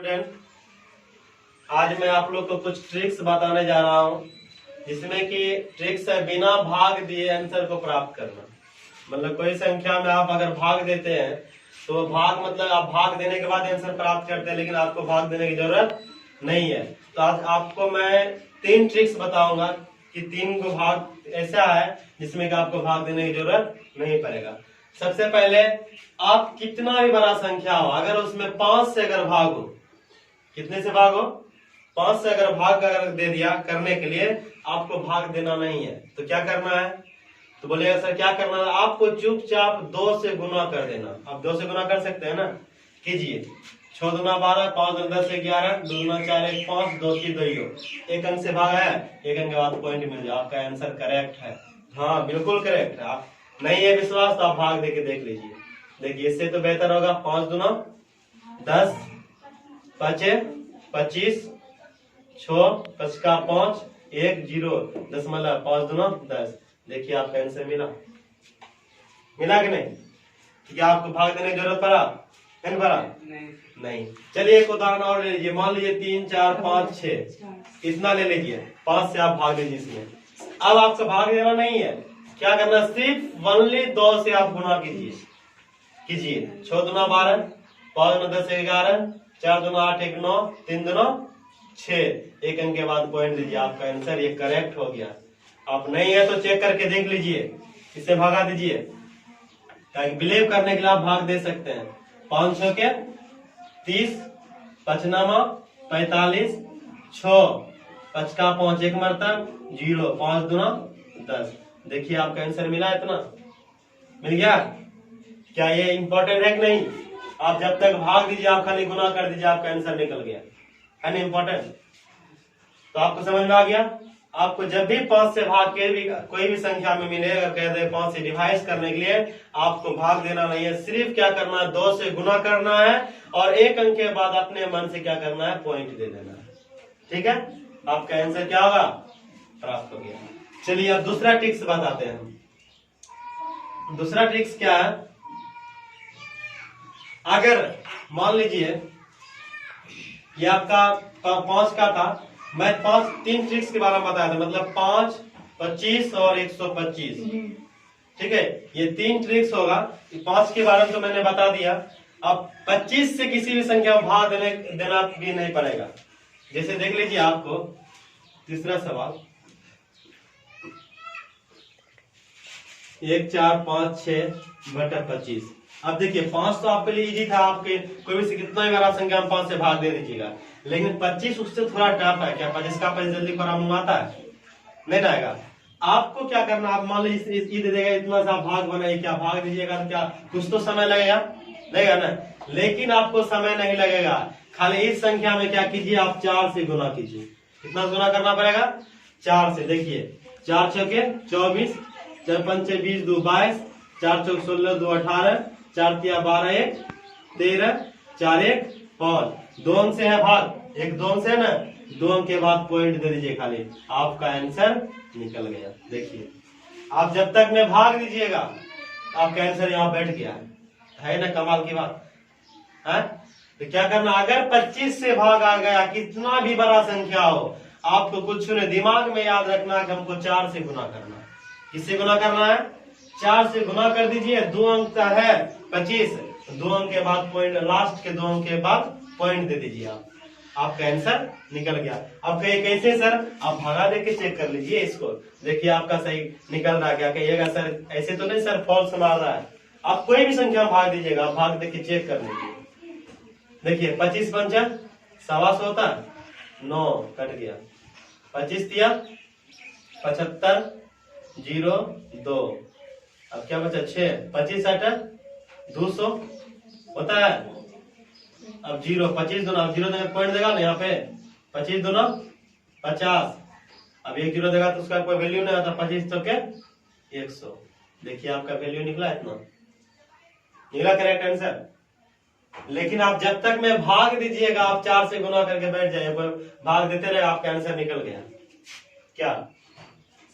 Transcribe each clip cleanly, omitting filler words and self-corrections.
Student, आज मैं आप लोग को कुछ ट्रिक्स बताने जा रहा हूँ, जिसमें कि ट्रिक्स है बिना भाग दिए आंसर को प्राप्त करना। मतलब कोई संख्या में आप अगर भाग देते हैं तो भाग मतलब आप भाग देने के बाद आंसर प्राप्त करते हैं, लेकिन आपको भाग देने की जरूरत नहीं है। तो आज आपको मैं 3 ट्रिक्स बताऊंगा कि 3 को भाग ऐसा है जिसमें कि आपको भाग देने की जरूरत नहीं पड़ेगा। सबसे पहले, आप कितना भी बड़ा संख्या हो, अगर उसमें 5 से अगर भाग हो, कितने से भाग हो, 5 से अगर भाग अगर दे दिया करने के लिए, आपको भाग देना नहीं है। तो क्या करना है? तो बोलिएगा सर क्या करना है? आपको चुपचाप 2 से गुना कर देना। आप 2 से गुना कर सकते हैं ना, कीजिए। 6 दूना 12, 5 दूना 10 11, 2 दूना 4 1 5, 2 3 2 एक अंक से भाग है, एक अंक के बाद पॉइंट मिल जाए। आपका आंसर करेक्ट है। हाँ बिल्कुल करेक्ट है। आप नहीं है विश्वास तो आप भाग दे के देख लीजिए। देखिए इससे तो बेहतर होगा 5 दूना 10, 5 25, 6 5 का 5 1 0 दशमलव 5 दूना 10। देखिए आपका आंसर मिला कि नहीं? क्या आपको भाग देने की जरूरत पड़ा? नहीं पड़ा? नहीं। चलिए एक उदाहरण और ले लीजिए। मान लीजिए 3 4 5 6 इतना ले लीजिए। 5 से आप भाग दीजिए इसमें। अब आपको भाग देना नहीं है, क्या करना? सिर्फ ओनली 2 से आप गुना कीजिए। 6 दूना 12, 5 दूना 10 11, 4 दूना 8 1 9, 3 दूना 6, एक अंक के बाद पॉइंट दीजिए। आपका आंसर ये करेक्ट हो गया। आप नहीं है तो चेक करके देख लीजिए, इसे भगा दीजिए। ताकि बिलीव करने के लिए आप भाग दे सकते हैं। 500 के 30, 55 45, 6 5 का 5 एक मरतब 0, 5 दूना 10। देखिए आपका आंसर मिला, इतना मिल गया। क्या ये इंपॉर्टेंट है कि नहीं? आप जब तक भाग दीजिए, आप खाली गुना कर दीजिए, आपका आंसर निकल गया। है ना इंपॉर्टेंट? तो आपको समझ में आ गया। आपको जब भी 5 से भाग के भी कोई भी संख्या में मिले, अगर कह दे 5 से डिवाइड करने के लिए, आपको भाग देना नहीं है। सिर्फ क्या करना है? 2 से गुना करना है और एक अंक के बाद अपने मन से क्या करना है? पॉइंट दे देना है। ठीक है, आपका आंसर क्या होगा? प्राप्त हो गया। चलिए अब दूसरा ट्रिक्स बताते हैं। दूसरा ट्रिक्स क्या है? अगर मान लीजिए ये आपका 5 का था, मैं 3 ट्रिक्स के बारे में बताया था, मतलब 5, 25 और 125। ठीक है, ये 3 ट्रिक्स होगा। 5 के बारे में तो मैंने बता दिया। अब 25 से किसी भी संख्या में भाग देना भी नहीं पड़ेगा। जैसे देख लीजिए आपको तीसरा सवाल, 1 4 5 6 बटा 25। अब देखिए 5 तो आपके लिए इजी था, आपके कोई भी कितना भी बड़ा संख्या में 5 से भाग दे दीजिएगा। लेकिन 25 उससे थोड़ा टफ है। क्या 25 का पैसा जल्दी फॉर्म आता है? नहीं आएगा। आपको क्या करना, आप मान लीजिए ई दे देगा, इतना सा भाग बनाइए, क्या भाग दीजिएगा तो क्या कुछ तो समय लगेगा ना। लेकिन आपको समय नहीं लगेगा। खाली इस संख्या में क्या कीजिए, आप 4 से गुना कीजिए। कितना गुना करना पड़ेगा? 4 से। देखिए 4 छके 24, 4 पंचे 20, 2 22, 4 चौक 16, 2 18, 4 तिया 12, 1 13, 4 1 5। 2 अंक से है भाग, एक 2 अंक से है ना, 2 अंक के बाद पॉइंट दे दीजिए खाली, आपका आंसर निकल गया। देखिए आप जब तक में भाग दीजिएगा, आपका आंसर यहाँ बैठ गया। है ना कमाल की बात है? तो क्या करना, अगर 25 से भाग आ गया, कितना भी बड़ा संख्या हो, आपको कुछ नहीं, दिमाग में याद रखना कि हमको 4 से गुना करना है। किससे गुना करना है? 4 से गुना कर दीजिए। 2 अंक का है 25, 2 अंक के बाद पॉइंट, लास्ट के 2 अंक के बाद पॉइंट दे दीजिए। आपका आंसर निकल गया। अब कहिए कैसे सर? आप भगा दे के चेक कर लीजिए इसको। देखिए आपका सही निकल रहा। क्या कहिएगा सर ऐसे तो नहीं सर, फॉल्स मार रहा है? आप कोई भी संख्या भाग दीजिएगा, आप भाग दे के चेक कर लीजिए। देखिए 25 पंचा 125 होता है, 9 कट गया। 25 दिया 75 0 2, अब क्या बचा? 6। 25 8 200 होता है। अब 0, 25 दूना, अब 0 देगा पॉइंट देगा ना यहाँ पे, 25 दूना 50। अब 1 0 देगा तो उसका कोई वैल्यू नहीं आता। 25 तो के 100। देखिए आपका वैल्यू निकला, इतना निकला करेक्ट आंसर। लेकिन आप जब तक में भाग दीजिएगा, आप 4 से गुना करके बैठ जाइए, भाग देते रहे, आपका आंसर निकल गया। क्या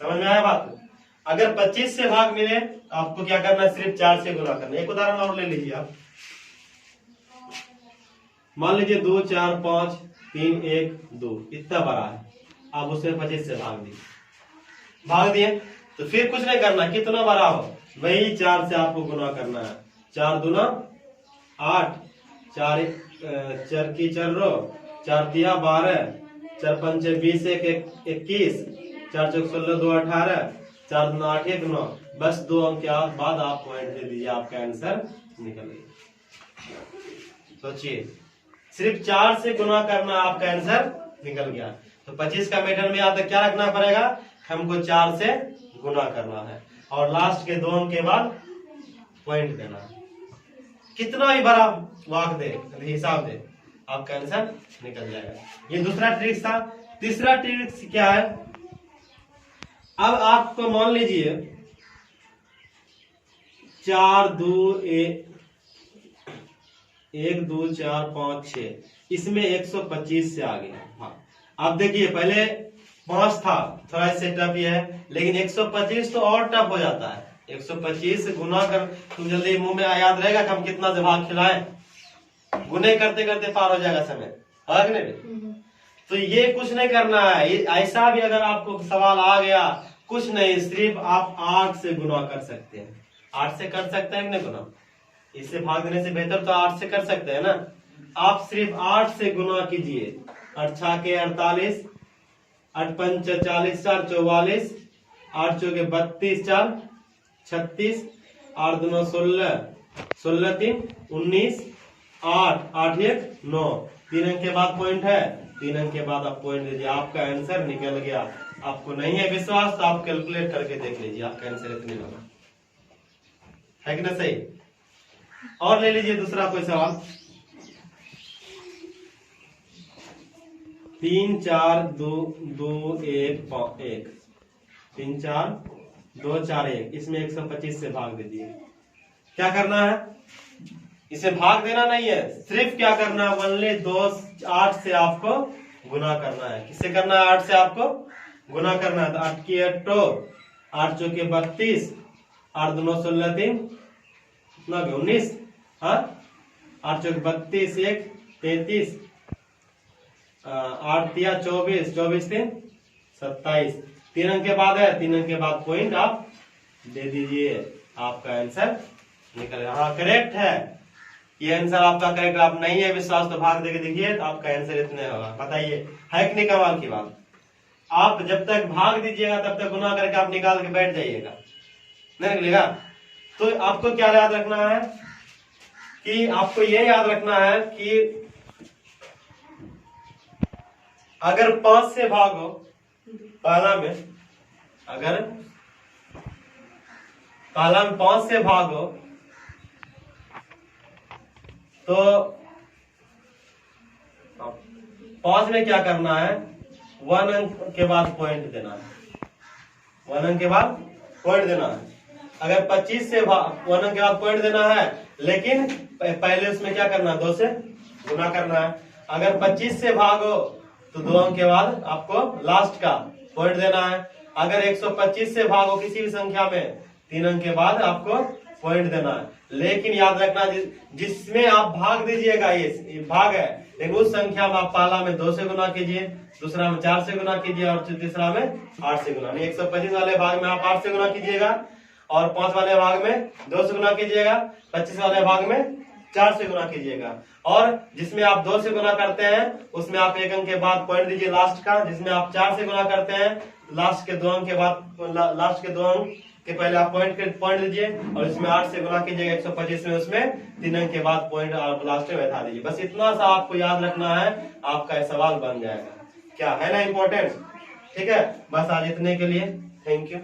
समझ में आया बात? अगर 25 से भाग मिले, आपको क्या करना है? सिर्फ 4 से गुना करना। एक उदाहरण और ले लीजिए आप। मान लीजिए 2 4 5 3 1 2 इतना बड़ा है, आप उसे 25 से भाग दिए तो फिर कुछ नहीं करना, कितना बड़ा हो वही 4 से आपको गुना करना है। 4 दूना 8, 4 की 4 4 तिया 12, 4 पंचे 20 1 21, 4 चौक 16 2 18, 4 दूना 8 1 9। बस 2 अंक के बाद आप पॉइंट दे दीजिए, आपका आंसर निकल गया। सोचिए सिर्फ 4 से गुना करना, आपका आंसर निकल गया। तो 25 का मेथड में यहाँ तक क्या रखना पड़ेगा, हमको 4 से गुना करना है और लास्ट के 2 अंक के बाद पॉइंट देना है। कितना ही बड़ा वाक दे हिसाब दे, आपका आंसर निकल जाएगा। ये दूसरा ट्रिक्स था। तीसरा ट्रिक्स क्या है, अब आपको मान लीजिए 4 2 1 2 4 5 6, इसमें 125 से आ गया। हाँ अब देखिए पहले 5 था, थोड़ा इससे टफ ही है, लेकिन 125 तो और टफ हो जाता है। 125 गुना कर, तुम जल्दी मुंह में याद रहेगा कि हम कितना से भाग खिलाए, गुने करते करते पार हो जाएगा समय, है कि नहीं? तो ये कुछ नहीं करना है। ऐसा भी अगर आपको सवाल आ गया, कुछ नहीं, सिर्फ आप 8 से गुना कर सकते हैं। 8 से कर सकते हैं कि नहीं गुना, इससे भाग देने से बेहतर तो 8 से कर सकते हैं ना। आप सिर्फ 8 से गुना कीजिए। 8 6 के 48, 8 पंच 40 4 44, 8 चौके 32 4 36, 8 2 16, 16 3 19, 8 8 1 9। 3 अंक के बाद पॉइंट है, 3 अंक के बाद आप पॉइंट दीजिए, आपका आंसर निकल गया। आपको नहीं है विश्वास तो आप कैलकुलेट करके देख लीजिए, आपका आंसर इतने होगा, है कि ना सही। और ले लीजिए दूसरा कोई सवाल। 3 4 2 2 1 1, 3 4 2 4 1, इसमें 125 से भाग दे दिए। क्या करना है, इसे भाग देना नहीं है, सिर्फ क्या करना है, ओनली 8 से आपको गुना करना है। किससे करना है, 8 से आपको गुना करना है। तो 8 की 8, 8 चौके 32, 8 2 16 3 कितना 19, हाँ 8 चौके 32 1 33, 8 तिया 24, 24 3 27। 3 अंक के बाद है, 3 अंक के बाद पॉइंट आप दे दीजिए, आपका आंसर निकल गया। हाँ करेक्ट है, ये आंसर आपका करेक्ट। आप नहीं है विश्वास तो भाग देके देखिए, तो आपका आंसर इतने होगा। बताइए है कि नहीं कमाल की बात। आप जब तक भाग दीजिएगा तब तक गुना करके आप निकाल के बैठ जाइएगा, नहीं निकलेगा। तो आपको क्या याद रखना है कि आपको ये याद रखना है कि अगर 5 से भागो पहला में, अगर पहला में 5 से भागो तो 5 में क्या करना है, 1 अंक के बाद पॉइंट देना है। 1 अंक के बाद पॉइंट देना है। अगर 25 से 1 अंक के बाद पॉइंट देना है, लेकिन पहले उसमें क्या करना है, 2 से गुना करना है। अगर 25 से भागो तो 2 अंक के बाद आपको लास्ट का पॉइंट देना है। अगर 125 से भागो किसी भी संख्या में, 3 अंक के बाद आपको पॉइंट देना है। लेकिन याद रखना जिसमें आप भाग दीजिएगा, ये भाग है, लेकिन उस संख्या में आप पहला में 2 से गुना कीजिए, दूसरा में 4 से गुना कीजिए और तीसरा में 8 से गुना। 125 वाले भाग में आप 8 से गुना कीजिएगा और 5 वाले भाग में 2 से गुना कीजिएगा, 25 वाले भाग में 4 से गुना कीजिएगा। और जिसमें आप 2 से गुना करते हैं उसमें आप 1 अंक के बाद पॉइंट दीजिए लास्ट का। जिसमें आप 4 से गुना करते हैं लास्ट के 2 अंक के बाद, लास्ट के 2 अंक के पहले आप पॉइंट दीजिए और इसमें 8 से गुना कीजिएगा 125 में, उसमें 3 अंक के बाद पॉइंट आप लास्ट में बैठा दीजिए। बस इतना सा आपको याद रखना है, आपका सवाल बन जाएगा। क्या है ना इम्पोर्टेंट, ठीक है। बस आज इतने के लिए, थैंक यू।